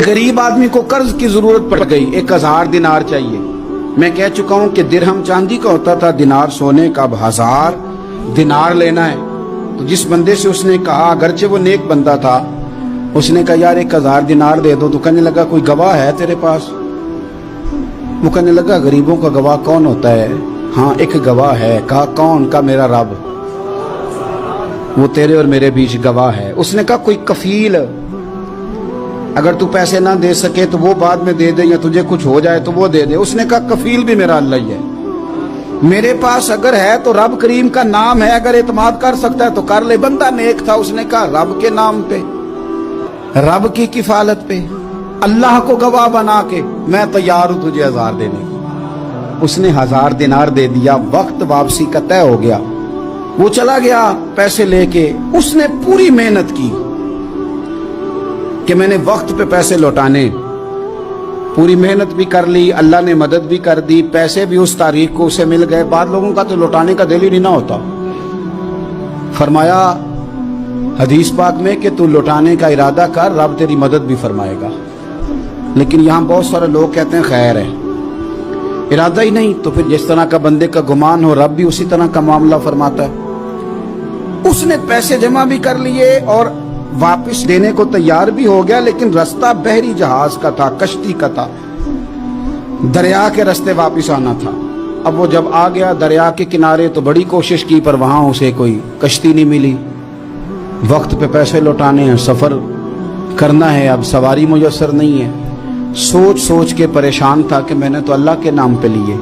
गरीब आदमी को कर्ज की जरूरत पड़ गई, 1000 दिनार चाहिए। मैं कह चुका हूं कि दिरहम चांदी का होता था, दिनार सोने का। अब 1000 दिनार लेना है। तो जिस बंदे से उसने कहा, अगरचे वो नेक बंदा था, उसने कहा यार 1000 दिनार दे दो। तो कहने लगा कोई गवाह है तेरे पास? वो कहने लगा गरीबों का गवाह कौन होता है? हाँ एक गवाह है। कहा कौन? का मेरा रब, वो तेरे और मेरे बीच गवाह है। उसने कहा कोई कफील, अगर तू पैसे ना दे सके तो वो बाद में दे दे, या तुझे कुछ हो जाए तो वो दे दे। उसने कहा कफील भी मेरा अल्लाह ही है। मेरे पास अगर है तो रब करीम का नाम है, अगर एतमाद कर सकता है तो कर ले। बंदा नेक था, उसने कहा रब के नाम पे, रब की किफालत पे, अल्लाह को गवाह बना के मैं तैयार हूं तुझे 1000 देने की। उसने 1000 दिनार दे दिया। वक्त वापसी का तय हो गया। वो चला गया पैसे लेके। उसने पूरी मेहनत की कि मैंने वक्त पे पैसे लौटाने, पूरी मेहनत भी कर ली, अल्लाह ने मदद भी कर दी, पैसे भी उस तारीख को उसे मिल गए। बाद लोगों का तो लौटाने का दिल ही नहीं ना होता। फरमाया हदीस पाक में कि तू लौटाने का इरादा कर, रब तेरी मदद भी फरमाएगा। लेकिन यहां बहुत सारे लोग कहते हैं खैर है, इरादा ही नहीं। तो फिर जिस तरह का बंदे का गुमान हो, रब भी उसी तरह का मामला फरमाता है। उसने पैसे जमा भी कर लिए और वापस देने को तैयार भी हो गया, लेकिन रास्ता बहरी जहाज का था, कश्ती का था, दरिया के रास्ते वापस आना था। अब वो जब आ गया दरिया के किनारे तो बड़ी कोशिश की, पर वहां उसे कोई कश्ती नहीं मिली। वक्त पे पैसे लौटाने हैं, सफर करना है, अब सवारी मुयस्सर नहीं है। सोच सोच के परेशान था कि मैंने तो अल्लाह के नाम पे लिए।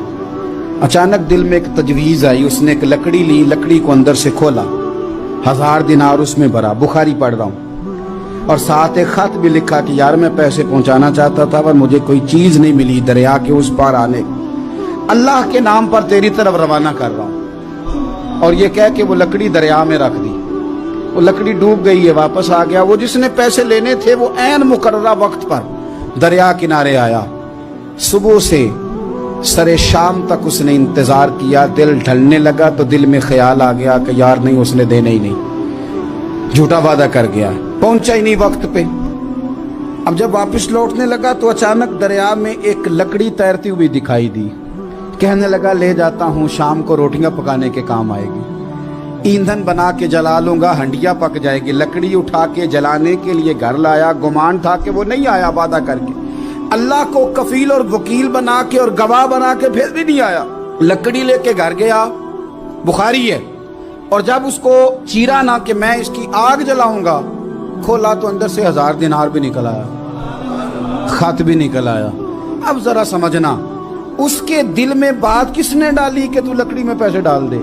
अचानक दिल में एक तजवीज आई। उसने एक लकड़ी ली, लकड़ी को अंदर से खोला, 1000 दिनार उसमें भरा। बुखारी पढ़ रहा हूं, और साथ एक खत भी लिखा कि यार मैं पैसे पहुंचाना चाहता था पर मुझे कोई चीज नहीं मिली, दरिया के उस पार आने, अल्लाह के नाम पर तेरी तरफ रवाना कर रहा हूं। और ये कह के वो लकड़ी दरिया में रख दी। वो लकड़ी डूब गई है, वापस आ गया। वो जिसने पैसे लेने थे वो ऐन मुकर्ररा वक्त पर दरिया किनारे आया। सुबह से सरे शाम तक उसने इंतजार किया। दिल ढलने लगा तो दिल में ख्याल आ गया कि यार नहीं, उसने देने ही नहीं, झूठा वादा कर गया, पहुंचा ही नहीं वक्त पे। अब जब वापस लौटने लगा तो अचानक दरिया में एक लकड़ी तैरती हुई दिखाई दी। कहने लगा ले जाता हूं, शाम को रोटियां पकाने के काम आएगी, ईंधन बना के जला लूंगा, हंडिया पक जाएगी। लकड़ी उठा के जलाने के लिए घर लाया। गुमान था कि वो नहीं आया वादा करके, अल्लाह को कफील और वकील बना के और गवाह बना के फिर भी नहीं आया। लकड़ी लेके घर गया, बुखारी है, और जब उसको चीरा ना कि मैं इसकी आग जलाऊंगा, खोला तो अंदर से 1000 दिनार भी निकल आया, खत भी निकल आया। अब जरा समझना, उसके दिल में बात किसने डाली कि तू लकड़ी में पैसे डाल दे?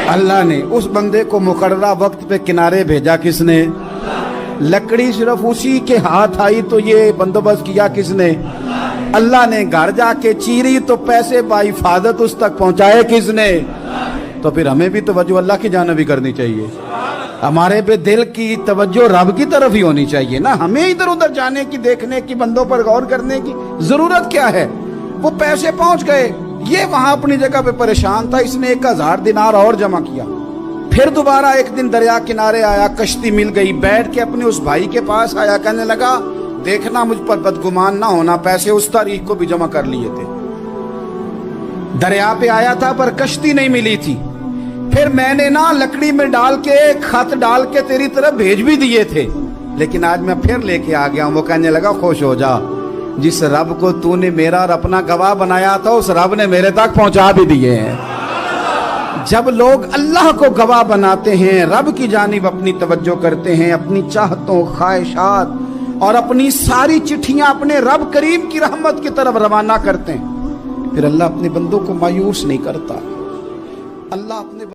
अल्लाह ने। उस बंदे को मुकर्ररा वक्त पे किनारे भेजा किसने? लकड़ी सिर्फ उसी के हाथ आई तो ये बंदोबस्त किया किसने? अल्लाह ने। घर जाके चीरी तो पैसे बाहिफाजत उस तक पहुंचाए किसने? तो फिर हमें भी तवज्जो अल्लाह की जानिब भी करनी चाहिए। हमारे पे दिल की तवज्जो रब की तरफ ही होनी चाहिए ना। हमें इधर उधर जाने की, देखने की, बंदों पर गौर करने की जरूरत क्या है? वो पैसे पहुंच गए, ये वहां अपनी जगह पे परेशान था। इसने 1000 दिनार और जमा किया। फिर दोबारा एक दिन दरिया किनारे आया, कश्ती मिल गई, बैठ के अपने उस भाई के पास आया। कहने लगा देखना मुझ पर बदगुमान ना होना, पैसे उस तारीख को भी जमा कर लिए थे। दरिया पे आया था पर कश्ती नहीं मिली थी। फिर मैंने ना लकड़ी में डाल के, खत डाल के तेरी तरफ भेज भी दिए थे, लेकिन आज मैं फिर लेके आ गया हूं। वो कहने लगा खुश हो जा, जिस रब को तूने मेरा और अपना गवाह बनाया था उस रब ने मेरे तक पहुंचा भी दिए हैं। जब लोग अल्लाह को गवाह बनाते हैं, रब की जानिब अपनी तवज्जो करते हैं, अपनी चाहतों, ख्वाहिशात और अपनी सारी चिट्ठियां अपने रब करीम की रहमत की तरफ रवाना करते हैं, फिर अल्लाह अपने बंदों को मायूस नहीं करता। अल्लाह अपने